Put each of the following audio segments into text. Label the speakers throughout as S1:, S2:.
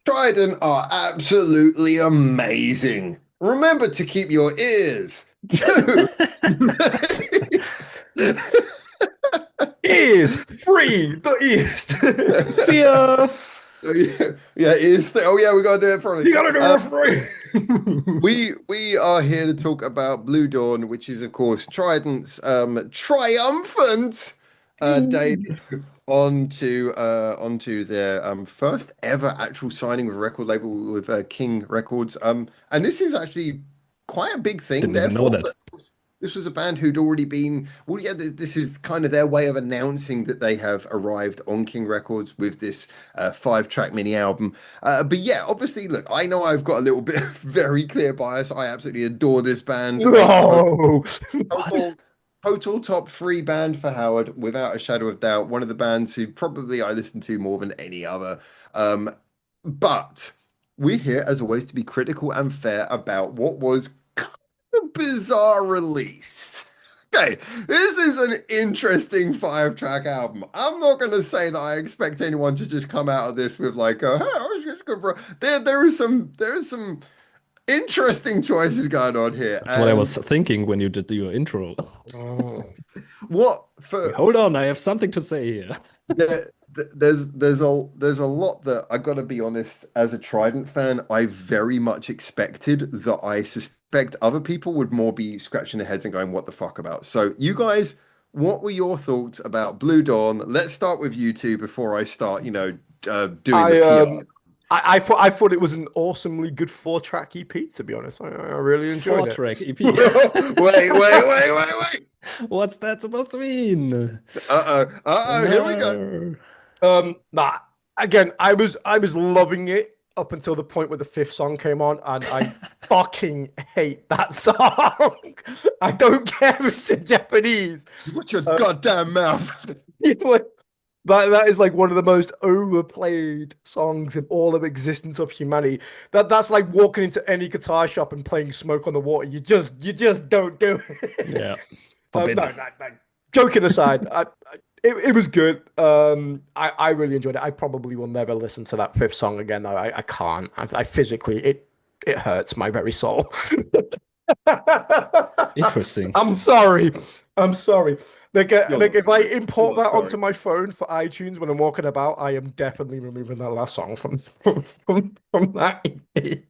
S1: Trident are absolutely amazing. Remember to keep your ears to
S2: Is free the East.
S3: See ya.
S1: yeah, ears. Oh yeah, we gotta do it properly.
S2: You gotta do it free.
S1: We are here to talk about Blue Dawn, which is of course Trident's triumphant debut onto their first ever actual signing with a record label with King Records. And this is actually quite a big thing.
S3: Didn't even know
S1: Therefore,
S3: that.
S1: this was a band who'd already been. Well, yeah, this is kind of their way of announcing that they have arrived on King Records with this five-track mini album. But yeah, obviously, look, I know I've got a little bit of very clear bias. I absolutely adore this band.
S2: No. What?
S1: Total, total top three band for Howard, without a shadow of doubt. One of the bands who probably I listen to more than any other. But we're here, as always, to be critical and fair about what was kind of a bizarre release. Okay, this is an interesting five-track album. I'm not going to say that I expect anyone to just come out of this with like, "Oh, hey, I was just good for." There is some interesting choices going on here,
S3: That's what I
S1: and
S3: was thinking when you did your intro.
S2: Oh.
S1: what
S3: Wait,
S1: for
S3: hold on, I have something to say here.
S1: there's a lot that I gotta be honest, as a Trident fan, I very much expected that I suspect other people would more be scratching their heads and going, what the fuck about? So you guys, what were your thoughts about Blue Dawn? Let's start with you two before I start, doing the
S2: I
S1: PR.
S2: I thought it was an awesomely good four-track EP, to be honest. I really enjoyed
S3: Four
S2: it.
S3: track EP.
S1: Wait.
S3: What's that supposed to mean?
S1: Here we go.
S3: No.
S2: Nah, again, I was loving it up until the point where the fifth song came on, and I fucking hate that song. I don't care if it's in Japanese.
S1: Watch your
S2: Uh,
S1: goddamn mouth.
S2: you know, that is like one of the most overplayed songs in all of existence of humanity. That's like walking into any guitar shop and playing Smoke on the Water. You just don't do it.
S3: Yeah,
S2: No,
S3: forbidden.
S2: no. Joking aside, it was good. I really enjoyed it. I probably will never listen to that fifth song again, though. I can't. I physically it hurts my very soul.
S3: Interesting.
S2: I'm sorry. I'm sorry.
S1: You're
S2: Like
S1: not
S2: if I
S1: sorry. You're
S2: import
S1: not
S2: that
S1: sorry.
S2: onto my phone for iTunes when I'm walking about, I am definitely removing that last song from that EP.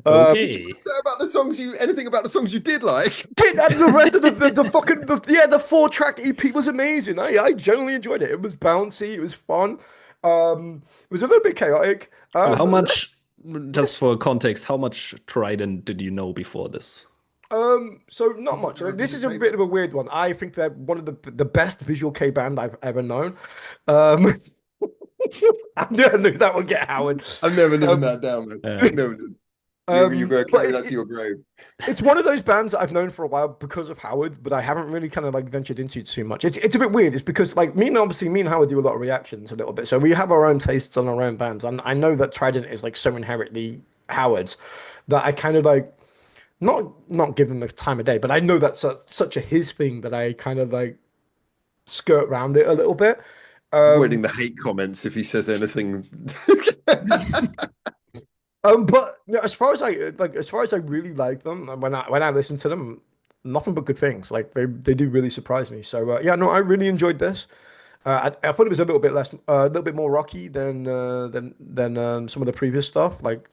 S1: Did you
S3: Okay.
S1: say about the songs you anything about the songs you did like?
S2: And the rest of the fucking the four-track EP was amazing. I genuinely enjoyed it. It was bouncy, it was fun. It was a little bit chaotic.
S3: How
S2: But
S3: much, just for context, how much Trident did you know before this?
S2: so not
S1: Before
S2: much.
S1: the
S2: Like, this
S1: reviews,
S2: is a bit
S1: maybe.
S2: of a weird one. I think they're one of the best visual K band I've ever known. Um, I knew that would get Howard.
S1: I'm never living
S2: Um,
S1: that down, man.
S3: Yeah.
S1: Never did. You're gonna
S2: but
S1: carry that to your grave.
S2: it's one of those bands that I've known for a while because of Howard, but I haven't really kind of like ventured into too much. It's a bit weird. It's because like me and Howard do a lot of reactions a little bit, so we have our own tastes on our own bands, and I know that Trident is like so inherently Howard's that I kind of like not give him the time of day, but I know that's such a his thing that I kind of like skirt around it a little bit.
S1: Avoiding
S2: Um,
S1: the hate comments if he says anything.
S2: but you know, as far as I really like them, and when I listen to them, nothing but good things. Like they do really surprise me. So yeah, no, I really enjoyed this. I thought it was a little bit less, a little bit more rocky than some of the previous stuff. Like,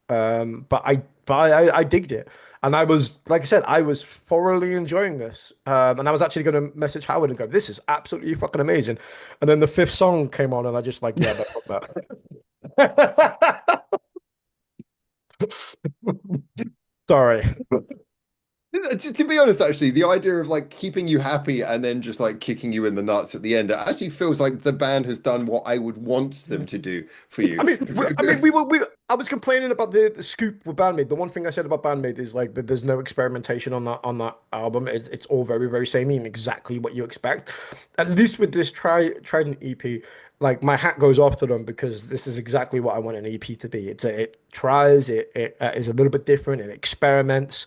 S2: but I digged it, and I was like I said, I was thoroughly enjoying this. And I was actually going to message Howard and go, "This is absolutely fucking amazing." And then the fifth song came on, and I just like, yeah, but fuck that. Sorry.
S1: To be honest, actually, the idea of like keeping you happy and then just like kicking you in the nuts at the end, it actually feels like the band has done what I would want them to do for you.
S2: I was complaining about the scoop with Bandmade. The one thing I said about Bandmade is like that there's no experimentation on that album. It's all very very samey and exactly what you expect. At least with this Trident EP, like my hat goes off to them because this is exactly what I want an EP to be. It tries it is a little bit different. It experiments,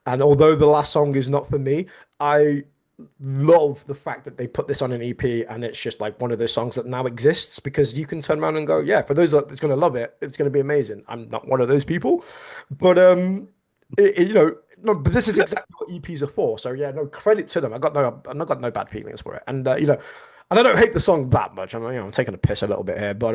S2: and although the last song is not for me, I love the fact that they put this on an EP and it's just like one of those songs that now exists because you can turn around and go, yeah, for those that's going to love it, it's going to be amazing. I'm not one of those people, but no, but this is exactly what EPs are for. So yeah, no credit to them. I've not got no bad feelings for it, and and I don't hate the song that much. I'm taking a piss a little bit here, but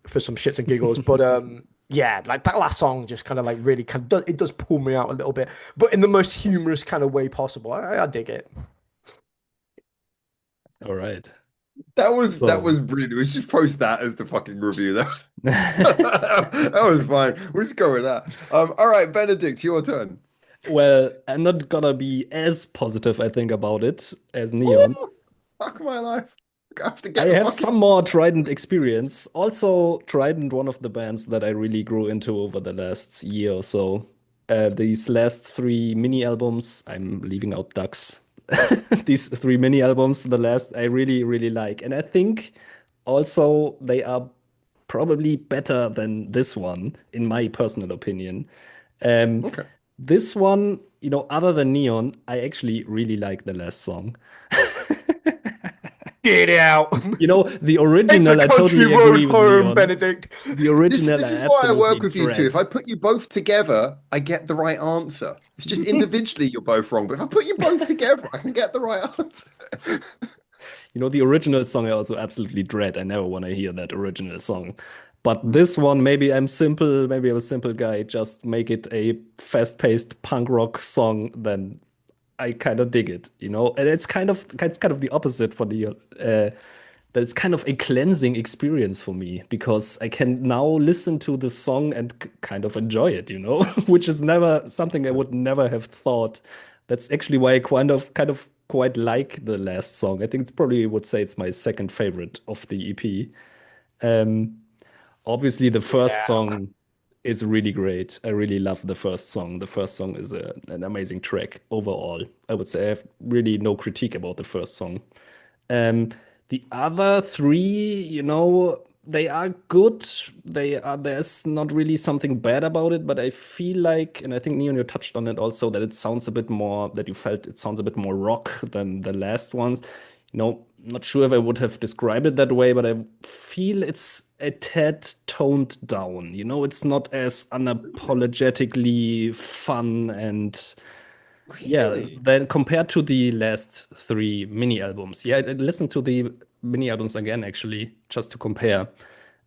S2: for some shits and giggles, but yeah, like that last song just kind of like really kind of does pull me out a little bit, but in the most humorous kind of way possible. I dig it.
S3: All right.
S1: That
S3: So,
S1: was brilliant. We should just post that as the fucking review. That was fine. We'll just go with that. All right, Benedict, your turn.
S3: well, I'm not gonna be as positive, I think, about it as Neon.
S1: Oh, fuck my life. I have to
S3: I
S1: get the
S3: have
S1: fucking.
S3: some more Trident experience. Also, Trident, one of the bands that I really grew into over the last year or so. These last three mini albums, I'm leaving out Ducks. These three mini albums, the last, I really, really like. And I think also they are probably better than this one, in my personal opinion. Um,
S1: Okay.
S3: this one, other than Neon, I actually really like the last song.
S2: Get out.
S3: The
S2: Take the
S3: original, I
S2: country
S3: totally
S2: road
S3: agree with
S2: home,
S3: Neon.
S2: Benedict.
S3: The
S1: This
S3: original, I
S1: this is why I
S3: absolutely
S1: work with you two. If
S3: dread.
S1: I put you both together, I get the right answer. It's just individually you're both wrong, but if I put you both together, I can get the right answer.
S3: The original song I also absolutely dread. I never want to hear that original song. But this one, maybe I'm simple, maybe I'm a simple guy. Just make it a fast-paced punk rock song, then I kind of dig it. And it's kind of the opposite for the that it's kind of a cleansing experience for me because I can now listen to the song and kind of enjoy it, which is never something I would never have thought. That's actually why I kind of quite like the last song. I think it's probably would say it's my second favorite of the EP. Um, Obviously, the first
S2: Yeah.
S3: song is really great. I really love the first song. The first song is an amazing track overall. I would say I have really no critique about the first song. Um, the other three, they are good. There's not really something bad about it, but I feel like, and I think Neon, you touched on it also, that it sounds a bit more, that you felt it sounds a bit more rock than the last ones. Not sure if I would have described it that way, but I feel it's a tad toned down. It's not as unapologetically fun and yeah,
S1: Really?
S3: then compared to the last three mini albums. Yeah, I listened to the mini albums again actually, just to compare.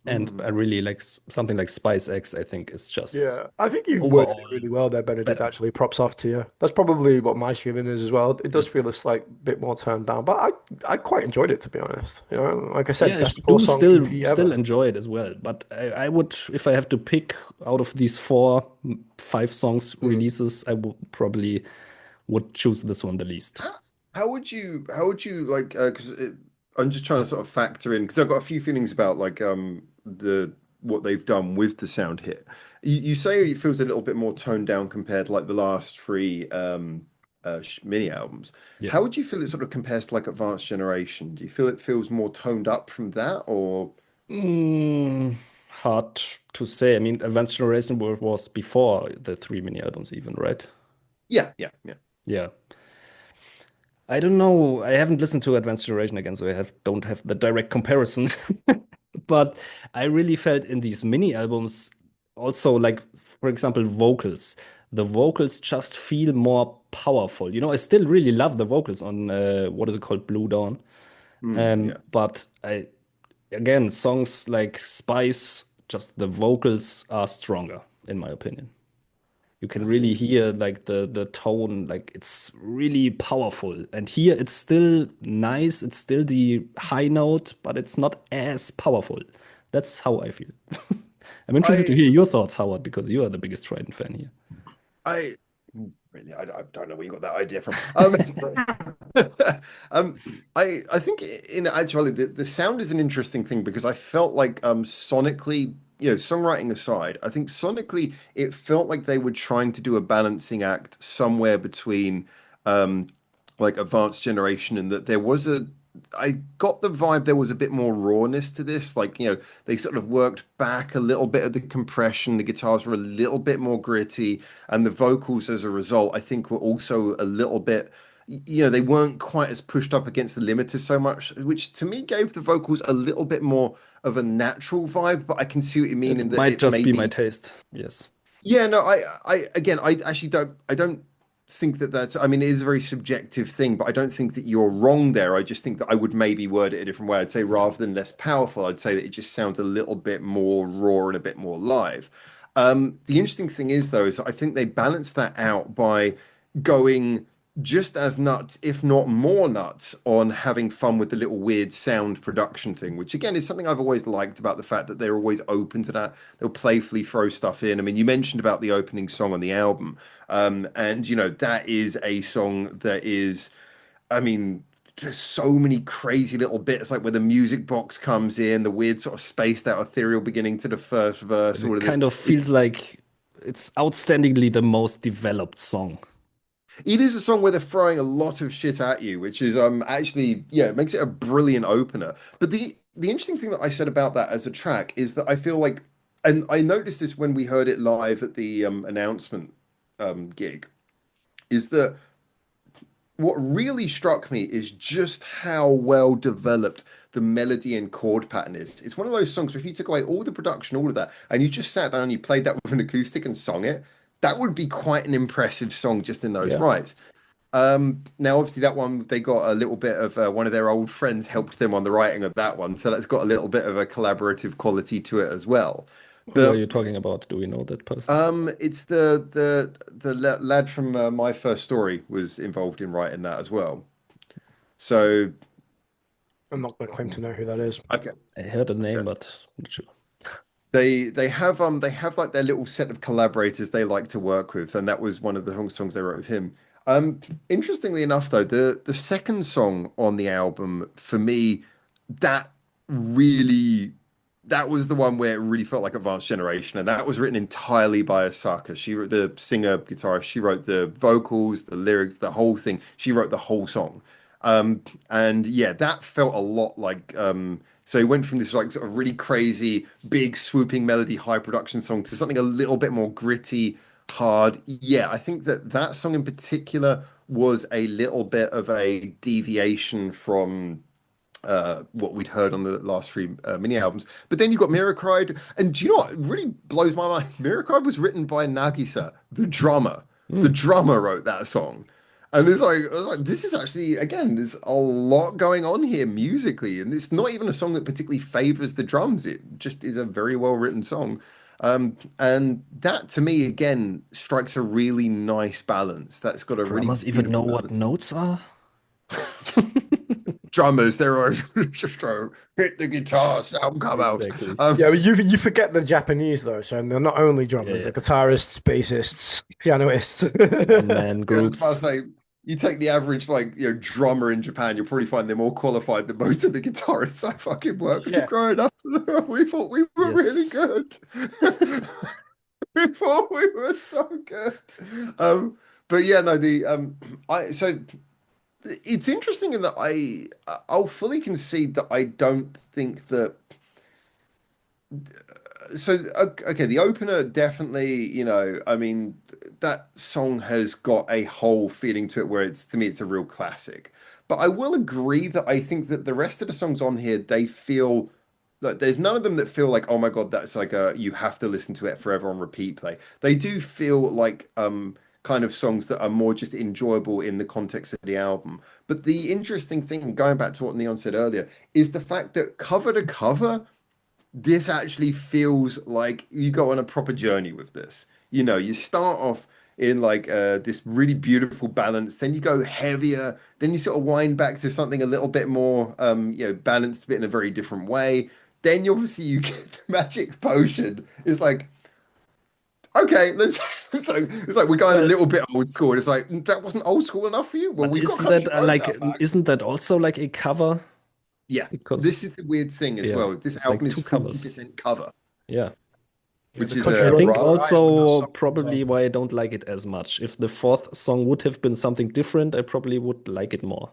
S3: And I
S1: Hmm.
S3: really like something like Spice X, I think is just
S2: Yeah, I think you worded
S3: overall
S2: it really well there, Benedict.
S3: better.
S2: Actually, props off to you. That's probably what my feeling is as well. It does feel a slight bit more turned down, but I quite enjoyed it to be honest. Like I said,
S3: Yeah, I
S2: best four
S3: do
S2: song
S3: still
S2: EP
S3: still
S2: ever.
S3: enjoy it as well. But I would, if I have to pick out of these four, five songs
S2: Hmm.
S3: releases, I would probably would choose this one the least.
S1: How, how would you like because I'm just trying to sort of factor in because I've got a few feelings about like the what they've done with the sound hit. You say it feels a little bit more toned down compared to like the last three mini albums.
S3: Yeah.
S1: How would you feel it sort of compares to like Advanced Generation? Do you feel it feels more toned up from that or
S3: Hard to say. I mean, Advanced Generation was before the three mini albums, even, right?
S1: yeah, yeah, yeah.
S3: Yeah. I don't know. I haven't listened to Advanced Generation again, so don't have the direct comparison. But I really felt in these mini albums also like, for example, vocals. The vocals just feel more powerful. I still really love the vocals on what is it called, Blue Dawn.
S1: Yeah.
S3: But again, songs like Spice, just the vocals are stronger, in my opinion. You can
S1: That's
S3: really
S1: interesting.
S3: hear like the tone, like it's really powerful. And here it's still nice, it's still the high note, but it's not as powerful. That's how I feel. I'm interested to
S1: I
S3: hear your thoughts, Howard, because you are the biggest Trident fan here.
S1: I really I don't know where you got that idea from. Um, I think in actually the sound is an interesting thing because I felt like sonically, songwriting aside, I think sonically it felt like they were trying to do a balancing act somewhere between um like Advanced Generation and that there was a I got the vibe there was a bit more rawness to this. Like, they sort of worked back a little bit of the compression. The guitars were a little bit more gritty, and the vocals as a result, I think, were also a little bit. they weren't quite as pushed up against the limiter so much, which to me gave the vocals a little bit more of a natural vibe. But I can see what you mean
S3: It
S1: in that
S3: might
S1: it
S3: just be my
S1: maybe
S3: taste. Yes.
S1: yeah, no, again, I actually don't think that that's, I mean, it is a very subjective thing, but I don't think that you're wrong there. I just think that I would maybe word it a different way. I'd say rather than less powerful, I'd say that it just sounds a little bit more raw and a bit more live. The interesting thing is, though, is I think they balance that out by going just as nuts, if not more nuts, on having fun with the little weird sound production thing, which again is something I've always liked about the fact that they're always open to that. They'll playfully throw stuff in. I mean, you mentioned about the opening song on the album, and that is a song that is, I mean, just so many crazy little bits, like where the music box comes in, the weird sort of spaced out ethereal beginning to the first verse,
S3: And
S1: all
S3: it
S1: of this.
S3: kind of feels like it's outstandingly the most developed song.
S1: It is a song where they're throwing a lot of shit at you, which is actually yeah, it makes it a brilliant opener. But the interesting thing that I said about that as a track is that I feel like, and I noticed this when we heard it live at the announcement gig, is that what really struck me is just how well developed the melody and chord pattern is. It's one of those songs where if you took away all the production, all of that, and you just sat down and you played that with an acoustic and sung it, that would be quite an impressive song just in those
S3: Yeah.
S1: rights. Now, obviously, that one they got a little bit of one of their old friends helped them on the writing of that one, so that's got a little bit of a collaborative quality to it as well.
S3: Who are
S1: But
S3: you talking about? Do we know that person?
S1: it's the lad from My First Story was involved in writing that as well. So
S2: I'm not going to claim to know who that is.
S1: okay,
S3: I heard a name,
S1: okay.
S3: but not sure.
S1: They have like their little set of collaborators they like to work with, and that was one of the songs they wrote with him. Interestingly enough, though, the second song on the album for me, that really that was the one where it really felt like Advanced Generation, and that was written entirely by Asaka. She wrote the singer, guitarist. She wrote the vocals, the lyrics, the whole thing. She wrote the whole song. And yeah, that felt a lot like so he went from this like sort of really crazy, big swooping melody, high production song to something a little bit more gritty, hard. Yeah, I think that that song in particular was a little bit of a deviation from what we'd heard on the last three mini albums. But then you got Mirror Cried, and do you know what really blows my mind? Mirror Cried was written by Nagisa, the drummer. The
S3: Hmm.
S1: drummer wrote that song. And it's like, I was like, this is actually, again, there's a lot going on here musically. And it's not even a song that particularly favors the drums. It just is a very well written song. And that to me, again, strikes a really nice balance. That's got a really
S3: Drummers even know
S1: beautiful
S3: what
S1: balance.
S3: notes are?
S1: Drummers, they're always just hit the guitar, sound come out.
S3: Exactly.
S2: Yeah, but you forget the Japanese though, so they're not only
S3: Yeah,
S2: drummers,
S3: yeah.
S2: they're guitarists, bassists, pianists.
S3: One-man
S1: Yeah, I was about to
S3: groups.
S1: say, you take the average like drummer in Japan, you'll probably find they're more qualified than most of the guitarists I fucking worked with
S2: Yeah.
S1: growing up. We thought we were really
S3: Yes.
S1: good. We thought we were so good. Um, but yeah, no, the I so it's interesting in that I'll fully concede that I don't think that okay, the opener definitely, I mean, that song has got a whole feeling to it where it's to me it's a real classic. But I will agree that I think that the rest of the songs on here, they feel like there's none of them that feel like, oh my God, that's like a you have to listen to it forever on repeat play. They do feel like kind of songs that are more just enjoyable in the context of the album. But the interesting thing, going back to what Neon said earlier, is the fact that cover to cover this actually feels like you go on a proper journey with this. You start off in like this really beautiful balance, then you go heavier, then you sort of wind back to something a little bit more balanced a bit in a very different way. Then obviously you get the magic potion. It's like, okay, let's so it's like we're going a
S3: Well,
S1: little bit old school. It's like that wasn't old school enough for you? Well,
S3: but
S1: we've got
S3: isn't
S1: Country
S3: that
S1: Roads out back.
S3: isn't that also like a cover?
S1: Yeah, this
S3: Because
S1: is the weird thing as
S3: yeah,
S1: well. This
S3: it's
S1: album
S3: like
S1: is
S3: two covers.
S1: 40% cover,
S3: Yeah.
S2: Yeah,
S1: which
S2: the
S1: is
S2: country
S3: I
S1: a
S2: road
S3: think
S1: rather.
S2: cover I am when that
S3: also
S2: song comes
S3: probably
S2: on.
S3: why I don't like it as much. If the fourth song would have been something different, I probably would like it more.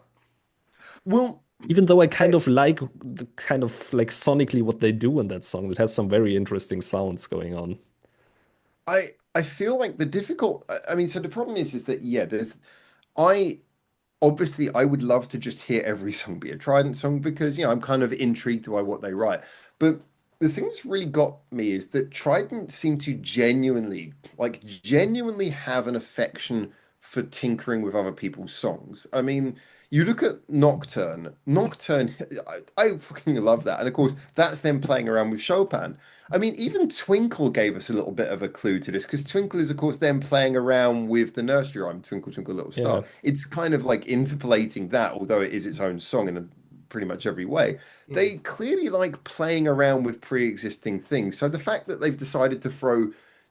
S1: Well,
S3: Even though I kind
S1: I,
S3: of like the kind of like sonically what they do in that song, it has some very interesting sounds going on.
S1: I feel like the difficult. I mean, so the problem is that yeah, there's I. obviously I would love to just hear every song be a Trident song because, I'm kind of intrigued by what they write. But the thing that's really got me is that Trident seem to genuinely have an affection for tinkering with other people's songs. I mean, you look at Nocturne. Nocturne, I fucking love that. And of course, that's them playing around with Chopin. I mean, even Twinkle gave us a little bit of a clue to this because Twinkle is, of course, them playing around with the nursery rhyme, Twinkle, Twinkle, Little
S3: Yeah.
S1: Star. It's kind of like interpolating that, although it is its own song in pretty much every way.
S2: Mm.
S1: They clearly like playing around with pre-existing things. So the fact that they've decided to throw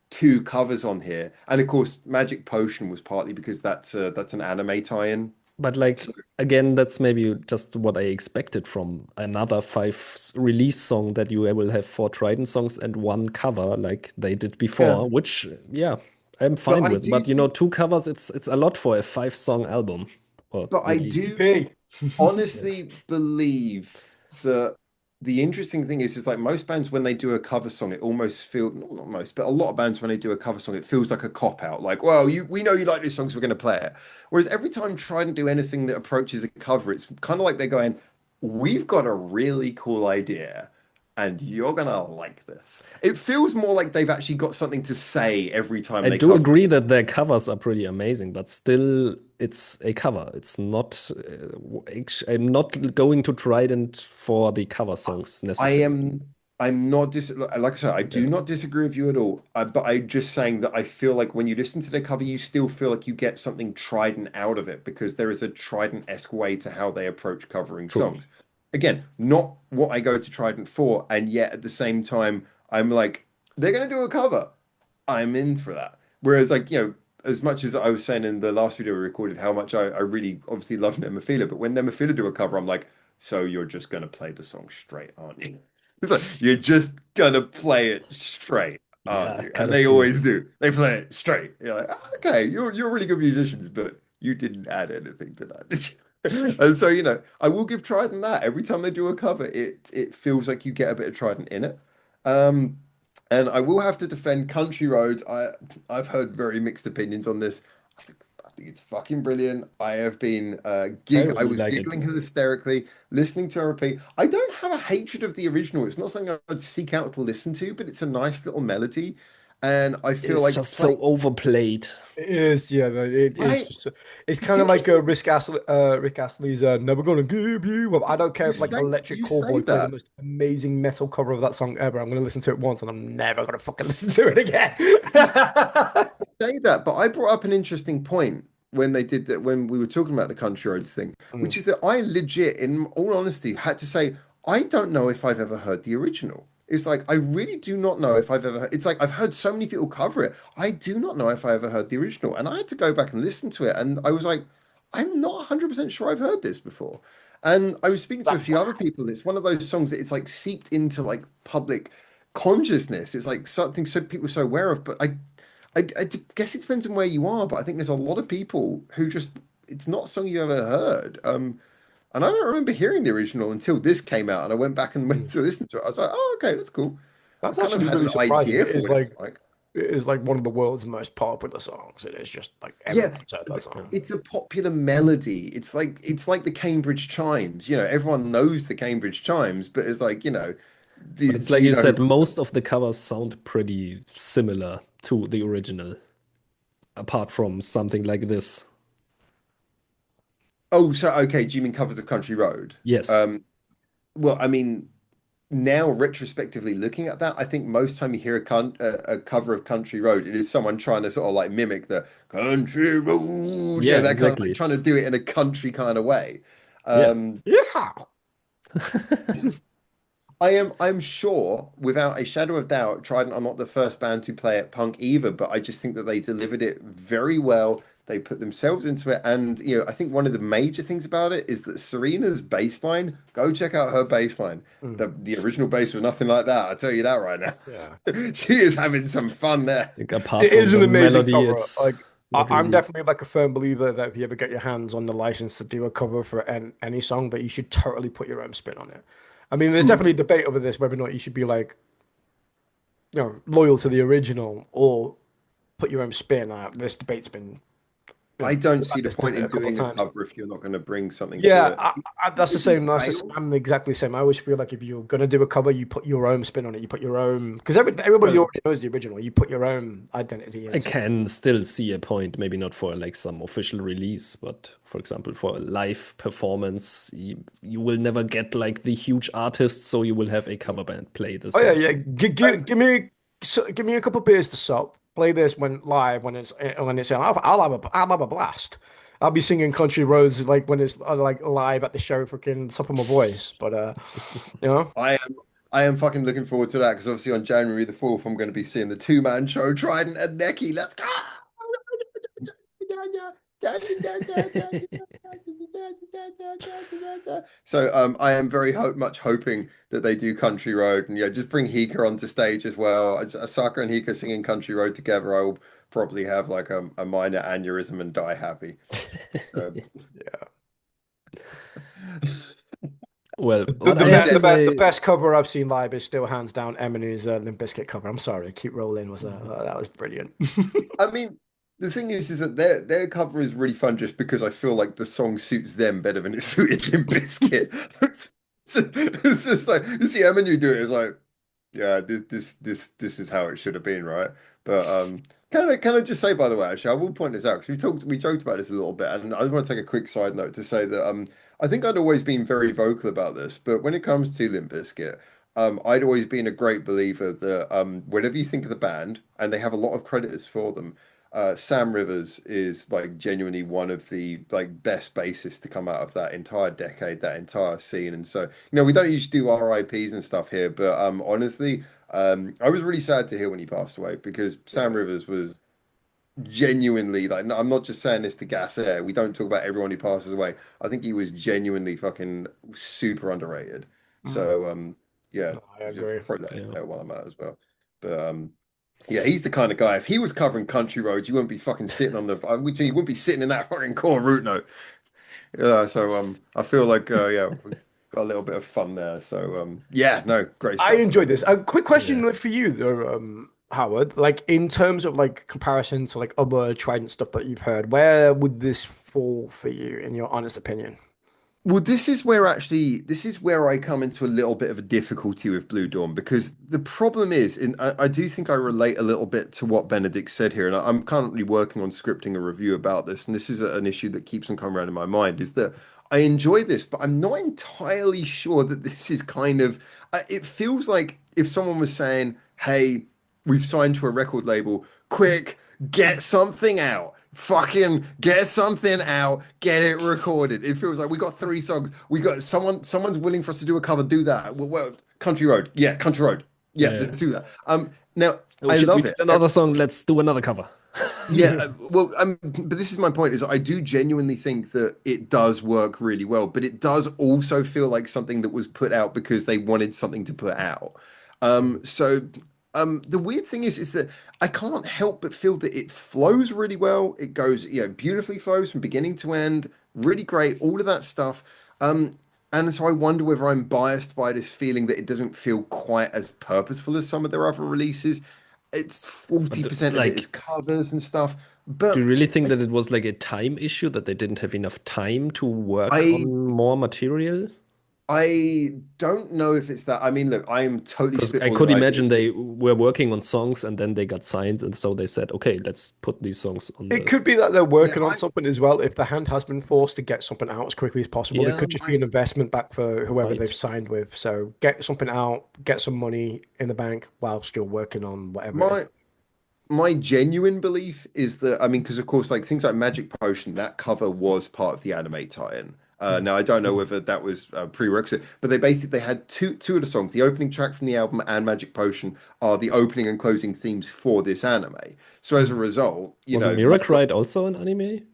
S1: two covers on here, and of course, Magic Potion was partly because that's an anime tie-in.
S3: But like
S1: So,
S3: again, that's maybe just what I expected from another release song that you will have four Trident songs and one cover like they did
S1: yeah,
S3: before, which yeah, I'm
S1: but
S3: fine
S1: I
S3: with.
S1: do
S3: But you know,
S1: think,
S3: two covers, it's a lot for a 5 song album or
S1: but I
S3: release.
S1: do
S2: EP.
S3: Yeah.
S1: honestly believe that the interesting thing is like most bands when they do a cover song, it almost feel not most, but a lot of bands when they do a cover song, it feels like a cop out. Like, well, we know you like this song, so we're going to play it. Whereas every time try and do anything that approaches a cover, it's kind of like they're going, we've got a really cool idea. And you're gonna like this. It
S3: It's
S1: feels more like they've actually got something to say every time
S3: I
S1: they
S3: do
S1: cover a
S3: agree
S1: song.
S3: that their covers are pretty amazing, but still, it's a cover. It's not. I'm not going to Trident for the cover songs
S1: I
S3: necessarily.
S1: am. I'm not like I said, I do
S3: Yeah,
S1: not disagree with you at all. But I'm just saying that I feel like when you listen to the cover, you still feel like you get something Trident out of it because there is a Trident-esque way to how they approach covering
S3: true.
S1: songs. Again, not what I go to Trident for, and yet at the same time, I'm like, they're gonna do a cover. I'm in for that. Whereas, like, as much as I was saying in the last video we recorded, how much I really obviously love Nemophila, but when Nemophila do a cover, I'm like, so you're just gonna play the song straight, aren't you? It's like you're just gonna play it straight, aren't
S3: Yeah,
S1: you?
S3: kind
S1: And
S3: of
S1: they
S3: true.
S1: always do. They play it straight. You're like, "Oh, okay, you're really good musicians, but you didn't add anything to that, did you?" And so, I will give Trident that. Every time they do a cover, it feels like you get a bit of Trident in it. Um, and I will have to defend Country Roads. I've heard very mixed opinions on this. I think it's fucking brilliant. I have been
S3: I
S1: I
S3: really
S1: was
S3: like it
S1: giggling
S3: too.
S1: hysterically listening to her repeat. I don't have a hatred of the original. It's not something I'd seek out to listen to, but it's a nice little melody, and I feel
S3: It's
S1: like
S3: just so overplayed.
S2: It is, yeah, no, it is
S1: I.
S2: just, it's
S1: It's
S2: kind of like
S1: interesting
S2: Rick Astley's Never Gonna Give You Up. I don't care if like Electric
S1: you say
S2: Callboy play the
S1: that.
S2: most amazing metal cover of that song ever. I'm gonna listen to it once and I'm never gonna fucking listen to it again.
S1: Say that, but I brought up an interesting point when they did that when we were talking about the country roads thing, which
S2: Mm.
S1: is that I legit, in all honesty, had to say I don't know if I've ever heard the original. It's like I really do not know if I've ever heard. It's like I've heard so many people cover it. I do not know if I ever heard the original, and I had to go back and listen to it, and I was like, I'm not 100% sure I've heard this before. And I was speaking to a
S2: That-
S1: few other people, and it's one of those songs that it's like seeped into like public consciousness. It's like something so people are so aware of, but guess it depends on where you are, but I think there's a lot of people who just it's not a song you ever heard. And I don't remember hearing the original until this came out, and I went back and went
S2: mm.
S1: to listen to it. I was like, oh, okay, that's cool. I
S2: That's
S1: kind of
S2: actually
S1: had
S2: really
S1: an
S2: surprising.
S1: idea for what it was like.
S2: It is like one of the world's most popular songs. It is just like
S1: Yeah,
S2: everyone's heard that song.
S1: it's a popular melody. It's like the Cambridge Chimes. Everyone knows the Cambridge Chimes, but it's like,
S3: But
S1: do
S3: it's
S1: do
S3: like
S1: you
S3: you
S1: know who
S3: said, most of the covers sound pretty similar to the original, apart from something like this.
S1: Oh, so okay, do you mean covers of Country Road?
S3: Yes.
S1: Um, well, I mean, now retrospectively looking at that, I think most time you hear a cover of Country Road, it is someone trying to sort of like mimic the country road,
S3: Yeah,
S1: that kind of like
S3: exactly.
S1: trying to do it in a country kind of way.
S3: Yeah.
S1: Um,
S2: Yeah.
S1: I'm sure, without a shadow of doubt, Trident are not the first band to play at punk either, but I just think that they delivered it very well. They put themselves into it, and I think one of the major things about it is that Serena's bass line. Go check out her bass line.
S2: Mm.
S1: The original bass was nothing like that. I'll tell you that right
S2: Yeah.
S1: now. She is having some fun there.
S3: Like apart
S2: It
S3: from
S2: is
S3: the
S2: an amazing
S3: melody,
S2: cover.
S3: it's
S2: Like
S3: not
S2: I'm
S3: really.
S2: definitely like a firm believer that if you ever get your hands on the license to do a cover for any song, that you should totally put your own spin on it. I mean, there's
S1: Mm.
S2: definitely debate over this whether or not you should be like, loyal to the original or put your own spin. This debate's been
S1: I don't
S2: We've had
S1: see the
S2: this done
S1: point
S2: it
S1: in
S2: a couple of
S1: doing a
S2: times.
S1: cover if you're not going to bring something to
S2: Yeah,
S1: it.
S2: that's the
S1: If you
S2: same.
S1: fail,
S2: I'm exactly the same. I always feel like if you're gonna do a cover, you put your own spin on it. You put your own because everybody
S1: well,
S2: already knows the original. You put your own identity
S3: I
S2: into it.
S3: can still see a point, maybe not for like some official release, but for example, for a live performance, you will never get like the huge artists, so you will have a cover band play the
S2: Oh yeah,
S3: same
S2: yeah.
S3: song.
S2: Give me a couple beers to sup. Play this when live when it's on. I'll have a blast. I'll be singing Country Roads like when it's like live at the show, freaking top of my voice. But you know.
S1: I am I am fucking looking forward to that because obviously on January the 4th I'm going to be seeing the two-man show Trident and Necky. Let's go. So I am very much hoping that they do Country Road and yeah, just bring Hika onto stage as well. Asaka and Hika singing Country Road together, I'll probably have like a minor aneurysm and die happy. Um,
S3: Well,
S2: The,
S3: what
S2: the
S3: I have
S2: best
S3: to
S1: Dem
S2: the
S3: say,
S2: best cover I've seen live is still hands down Eminem's Limp Bizkit cover. I'm sorry, Keep Rolling was that was brilliant.
S1: I mean, the thing is that their cover is really fun just because I feel like the song suits them better than it suited Limp Bizkit. It's just like you see Eminem do it, it's like, yeah, this is how it should have been, right? But can I just say by the way, actually, I will point this out because we joked about this a little bit, and I just want to take a quick side note to say that I think I'd always been very vocal about this, but when it comes to Limp Bizkit, I'd always been a great believer that whenever you think of the band, and they have a lot of creditors for them, Sam Rivers is like genuinely one of the like best bassists to come out of that entire decade, that entire scene. And so, we don't usually do RIPs and stuff here, but honestly, I was really sad to hear when he passed away because Sam
S2: Yeah.
S1: Rivers was genuinely like, no, I'm not just saying this to gas air. We don't talk about everyone who passes away. I think he was genuinely fucking super underrated.
S2: Mm,
S1: So yeah,
S2: no, I
S1: just
S2: agree.
S1: throw that in
S3: yeah.
S1: there while I'm at as well. But yeah, he's the kind of guy. If he was covering country roads, you wouldn't be fucking sitting on the. You wouldn't be sitting in that fucking core route note. So I feel like yeah, we got a little bit of fun there. So yeah, no, great
S2: I
S1: stuff.
S2: enjoyed this. A quick
S3: Yeah.
S2: question for you, though, Howard. Like in terms of like comparison to like other Trident stuff that you've heard, where would this fall for you in your honest opinion?
S1: Well, this is where I come into a little bit of a difficulty with Blue Dawn because the problem is, and I do think I relate a little bit to what Benedict said here, and I'm currently working on scripting a review about this, and this is an issue that keeps on coming around in my mind, is that I enjoy this, but I'm not entirely sure that this is kind of, it feels like if someone was saying, hey, we've signed to a record label, quick, get something out. Fucking get something out, get it recorded. It feels like we got three songs. We got someone's willing for us to do a cover, do that. Country Road. Yeah, Country Road. Yeah,
S3: Yeah.
S1: let's do that. Now
S3: Oh
S1: I
S3: shit, we
S1: love
S3: did
S1: it.
S3: another song. Let's do another cover.
S1: Yeah, well, but this is my point: is I do genuinely think that it does work really well, but it does also feel like something that was put out because they wanted something to put out. So the weird thing is that I can't help but feel that it flows really well. It goes, beautifully flows from beginning to end, really great, all of that stuff. Um, and so I wonder whether I'm biased by this feeling that it doesn't feel quite as purposeful as some of their other releases. It's
S3: But
S1: 40% of it is
S3: like,
S1: covers and stuff.
S3: do you
S1: But
S3: really think that it was like a time issue that they didn't have enough time to work
S1: I
S3: on more material?
S1: I don't know if it's that. I mean, look, I am totally
S3: Because I
S1: spitballing
S3: could imagine
S1: ideas here.
S3: they were working on songs and then they got signed, and so they said, okay, let's put these songs on
S2: It
S3: the.
S2: could be that they're
S1: Yeah,
S2: working on something as well. If the hand has been forced to get something out as quickly as possible, it
S3: Yeah,
S2: could just be
S1: I
S2: an investment back for whoever they've
S3: right.
S2: signed with. So get something out, get some money in the bank whilst you're working on whatever it is.
S1: my my genuine belief is that I mean, because of course, like things like Magic Potion, that cover was part of the anime tie-in. Now I don't know
S2: Mm.
S1: whether that was a prerequisite, but they had two of the songs. The opening track from the album and Magic Potion are the opening and closing themes for this anime. So as a
S2: Mm.
S1: result,
S3: Wasn't
S1: you've got
S3: Miracride also an anime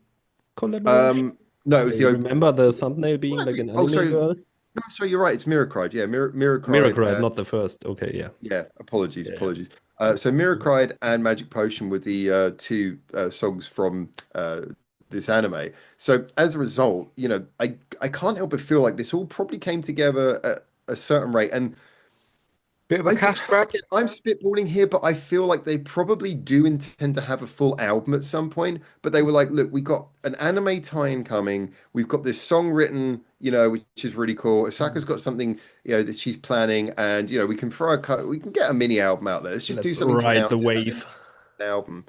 S3: collaboration?
S1: um no, it
S3: Like,
S1: was
S3: I
S1: the opening.
S3: remember the thumbnail being
S1: Might
S3: like
S1: be.
S3: an
S1: Oh,
S3: anime
S1: sorry.
S3: girl.
S1: No, sorry, you're right. It's Miracride. Yeah, Miracride.
S3: Miracride, not the first. Okay, yeah.
S1: Yeah, apologies,
S3: Yeah,
S1: apologies. So Miracride and Magic Potion were the two songs from this anime. So as a result, I can't help but feel like this all probably came together at a certain rate. And
S2: Bit of a cash grab.
S1: Again, I'm spitballing here, but I feel like they probably do intend to have a full album at some point. But they were like, look, we got an anime tie-in coming. We've got this song written, which is really cool. Osaka's got something, that she's planning, and we can we can get a mini album out there. Let's just do
S3: Let's
S1: something to
S3: ride the
S1: announce it as
S3: wave.
S1: an album.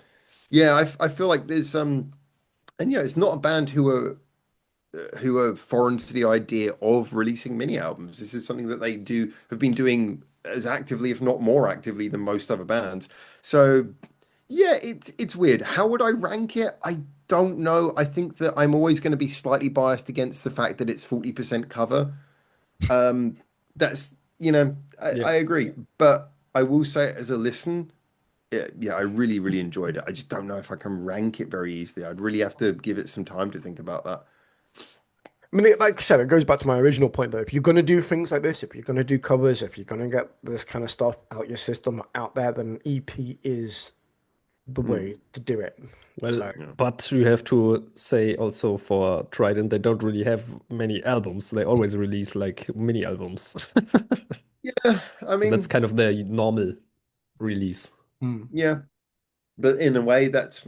S1: Yeah, I feel like there's and it's not a band who are foreign to the idea of releasing mini albums. This is something that they have been doing as actively, if not more actively, than most other bands. So yeah, it's weird. How would I rank it? I don't know. I think that I'm always going to be slightly biased against the fact that it's 40% cover. Um, that's
S3: Yeah.
S1: I agree, but I will say as a listen, yeah, I really, really enjoyed it. I just don't know if I can rank it very easily. I'd really have to give it some time to think about that.
S2: I mean, like I said, it goes back to my original point though. If you're gonna do things like this, if you're gonna do covers, if you're gonna get this kind of stuff out your system out there, then EP is the
S1: Hmm.
S2: way to do it.
S3: Well,
S2: So
S1: Yeah.
S3: but you have to say also for Trident, they don't really have many albums. They always release like mini albums.
S1: Yeah, I
S3: So that's
S1: mean,
S3: kind of their normal release.
S2: mm,
S1: yeah, but in a way, that's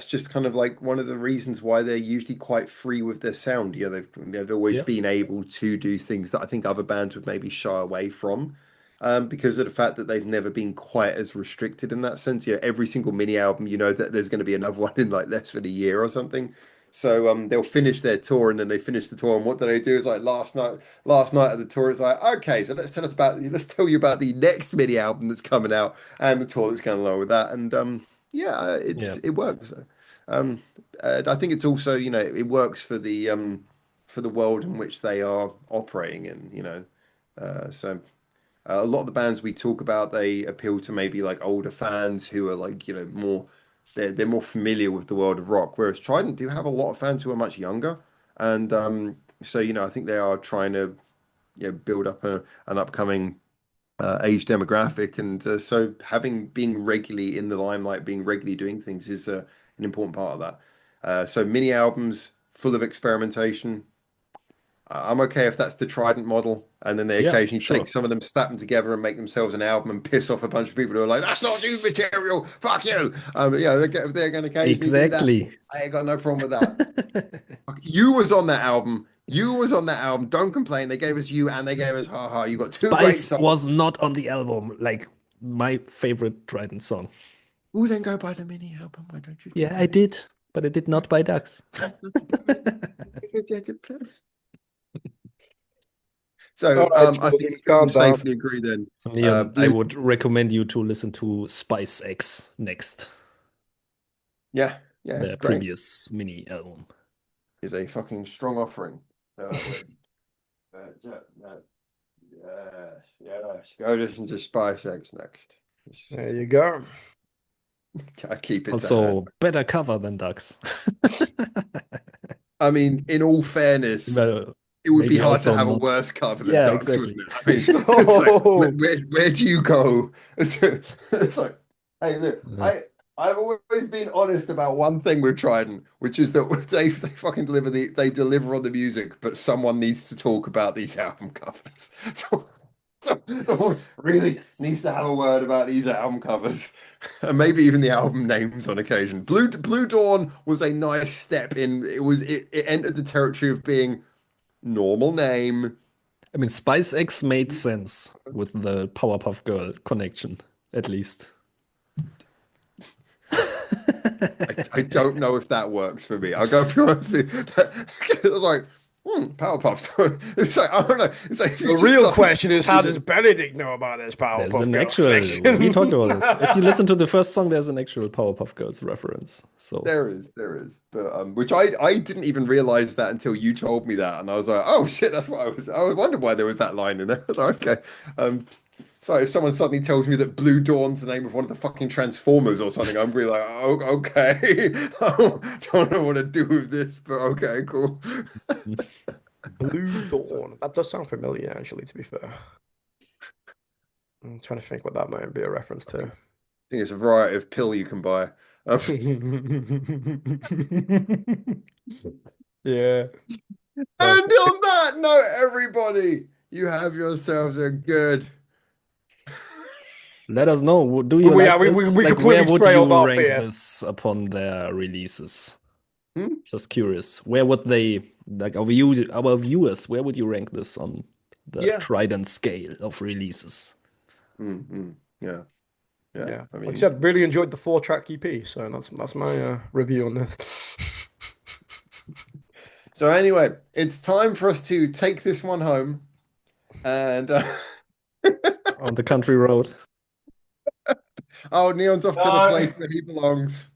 S1: just kind of like one of the reasons why they're usually quite free with their sound. They've always
S3: Yeah.
S1: been able to do things that I think other bands would maybe shy away from, because of the fact that they've never been quite as restricted in that sense. Every single mini album, you know that there's going to be another one in like less than a year or something. So they'll finish their tour and then they finish the tour. And what do they do? Is like last night of the tour, it's like, okay, so let's tell you about the next mini album that's coming out and the tour that's going along with that. And yeah,
S3: Yeah.
S1: it works. Um, I think it's also, it works for the world in which they are operating in, so a lot of the bands we talk about, they appeal to maybe like older fans who are like, more they're more familiar with the world of rock, whereas Trident do have a lot of fans who are much younger. And so, I think they are trying to, build up an upcoming age demographic, and so having being regularly in the limelight, being regularly doing things is an important part of that. So mini albums full of experimentation. I'm okay if that's the Trident model, and then they
S3: Yeah,
S1: occasionally take
S3: sure.
S1: some of them, slap them together, and make themselves an album and piss off a bunch of people who are like, "That's not new material. Fuck you." They're going to occasionally do that.
S3: Exactly.
S1: I ain't got no problem with that. You was on that album. You was on that album. Don't complain. They gave us you and they gave us Ha Ha. You got two great
S3: Spice
S1: songs.
S3: was not on the album, like my favorite Trident song.
S1: Oh, then go buy the mini album. Why don't you go
S3: Yeah,
S1: buy
S3: I
S1: the
S3: did, but I did not buy Ducks.
S1: Plus?
S2: all
S1: So
S2: right,
S1: I think
S2: Jordan,
S1: we can
S2: calm down.
S1: safely agree then.
S3: So, Leon, I
S1: Blue,
S3: would recommend you to listen to Spice X next,
S1: yeah, yeah, it's
S3: their
S1: great.
S3: previous mini album.
S1: Is a fucking strong offering. Yeah, yeah. Go listen to Spice X next.
S2: There you go.
S1: I keep it to hand.
S3: Also, better cover than Ducks.
S1: I mean, in all fairness,
S3: Well,
S1: it would be
S3: maybe
S1: hard to
S3: also
S1: have a
S3: not.
S1: worse cover than
S3: Yeah,
S1: Ducks,
S3: exactly.
S1: wouldn't it? I mean, it's like
S2: Oh,
S1: where do you go? It's like, hey, look,
S3: Uh,
S1: I've always been honest about one thing with Trident, which is that they fucking they deliver on the music, but someone needs to talk about these album covers. Someone
S3: yes.
S1: really
S3: Yes.
S1: needs to have a word about these album covers, and maybe even the album names on occasion. Blue Dawn was a nice step in. It entered the territory of being normal name.
S3: I mean, Spice X made sense with the Powerpuff Girl connection, at least.
S1: I don't know if that works for me. I'll go be honest with you. It's like, Powerpuff. It's like, I don't know. It's like if
S2: the
S1: you just
S2: real
S1: suddenly
S2: question is, how does Benedict know about this
S3: There's
S2: Powerpuff
S3: an
S2: Girls
S3: actual, we talked
S2: connection?
S3: about this. If you listen to the first song, there's an actual Powerpuff Girls reference. So,
S1: there is, but which I didn't even realize that until you told me that, and I was like, oh shit, that's what I was wondering why there was that line in there. I was like, okay, so if someone suddenly tells me that Blue Dawn's the name of one of the fucking Transformers or something, I'm really like, oh, okay, I don't know what to do with this, but okay, cool.
S2: Blue
S1: So,
S2: Dawn. That does sound familiar, actually, to be fair. I'm trying to think what that might be a reference
S1: I think
S2: to.
S1: it's a variety of pill you can buy.
S2: Yeah. So,
S1: And on that note, everybody, you have yourselves a good
S3: Let us know. Do you
S2: Yeah,
S3: like this?
S2: we
S3: Like, where
S2: completely
S3: would
S2: trailed
S3: you
S2: off
S3: rank
S2: here.
S3: this upon their releases?
S1: Hmm?
S3: Just curious. Where would they, like our viewers, where would you rank this on the
S1: Yeah.
S3: Trident scale of releases?
S1: Yeah. Yeah.
S2: Yeah,
S1: I
S2: like I
S1: mean,
S2: said, really enjoyed the 4-track EP. So that's my review on this.
S1: so anyway, it's time for us to take this one home and
S3: On the country road.
S1: oh, Neon's off to the
S2: No.
S1: place where he belongs.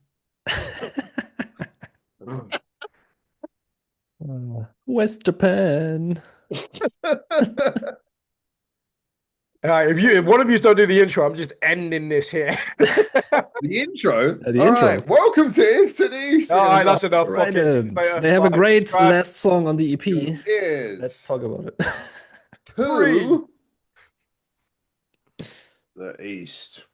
S3: West Japan.
S2: All right, if one of you don't do the intro, I'm just ending this here.
S1: The intro.
S3: The
S1: All
S3: intro.
S1: right, welcome to East to the East.
S2: All right, that's enough.
S3: Right
S2: Fuck it. See you
S3: then.
S2: later.
S3: They have a
S2: Bye.
S3: great
S2: Subscribe.
S3: last song on the EP. Let's
S1: Is
S3: talk about it.
S2: Free.
S1: to the East.